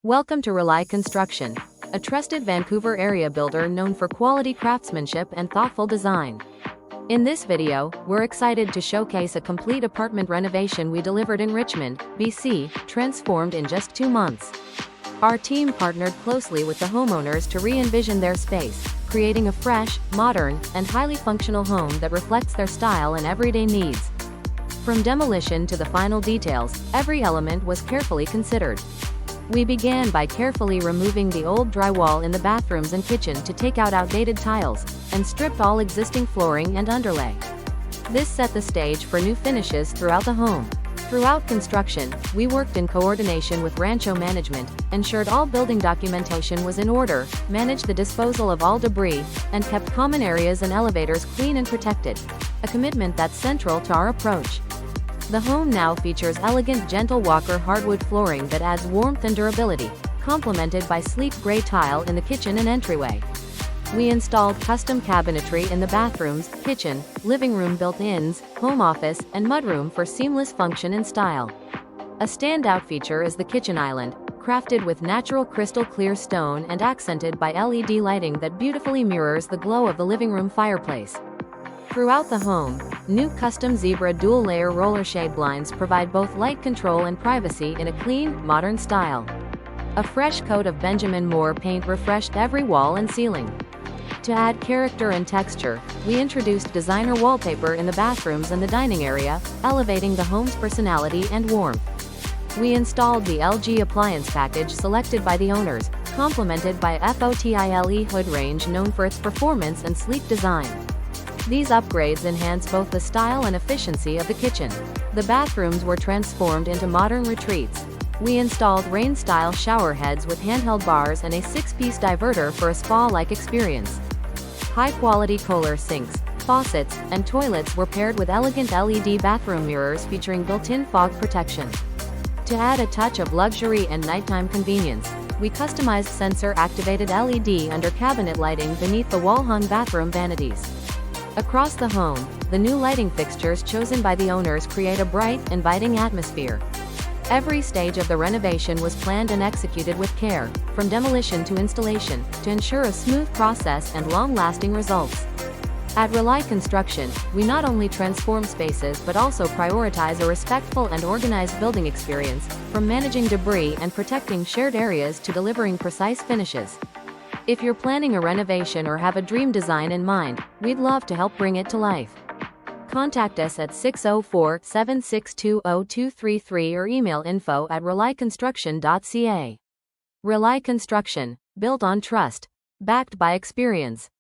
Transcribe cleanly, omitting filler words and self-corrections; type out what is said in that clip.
Welcome to Rely Construction, a trusted Vancouver area builder known for quality craftsmanship and thoughtful design. In this video, we're excited to showcase a complete apartment renovation we delivered in Richmond, BC, transformed in just 2 months. Our team partnered closely with the homeowners to re-envision their space, creating a fresh, modern, and highly functional home that reflects their style and everyday needs. From demolition to the final details, every element was carefully considered. We began by carefully removing the old drywall in the bathrooms and kitchen to take out outdated tiles, and stripped all existing flooring and underlay. This set the stage for new finishes throughout the home. Throughout construction, we worked in coordination with Rancho management, ensured all building documentation was in order, managed the disposal of all debris, and kept common areas and elevators clean and protected, a commitment that's central to our approach. The home now features elegant GentleWalker hardwood flooring that adds warmth and durability, complemented by sleek gray tile in the kitchen and entryway. We installed custom cabinetry in the bathrooms, kitchen, living room built-ins, home office, and mudroom for seamless function and style. A standout feature is the kitchen island, crafted with natural crystal clear stone and accented by LED lighting that beautifully mirrors the glow of the living room fireplace. Throughout the home, new custom zebra dual-layer roller shade blinds provide both light control and privacy in a clean, modern style. A fresh coat of Benjamin Moore paint refreshed every wall and ceiling. To add character and texture, we introduced designer wallpaper in the bathrooms and the dining area, elevating the home's personality and warmth. We installed the LG appliance package selected by the owners, complemented by FOTILE hood range known for its performance and sleek design. These upgrades enhance both the style and efficiency of the kitchen. The bathrooms were transformed into modern retreats. We installed rain-style shower heads with handheld bars and a 6-piece diverter for a spa-like experience. High-quality KOHLER sinks, faucets, and toilets were paired with elegant LED bathroom mirrors featuring built-in fog protection. To add a touch of luxury and nighttime convenience, we customized sensor-activated LED under cabinet lighting beneath the wall-hung bathroom vanities. Across the home, the new lighting fixtures chosen by the owners create a bright, inviting atmosphere. Every stage of the renovation was planned and executed with care, from demolition to installation, to ensure a smooth process and long-lasting results. At Rely Construction, we not only transform spaces but also prioritize a respectful and organized building experience, from managing debris and protecting shared areas to delivering precise finishes. If you're planning a renovation or have a dream design in mind, we'd love to help bring it to life. Contact us at 604-762-0233 or email info@relyconstruction.ca. Rely Construction, built on trust, backed by experience.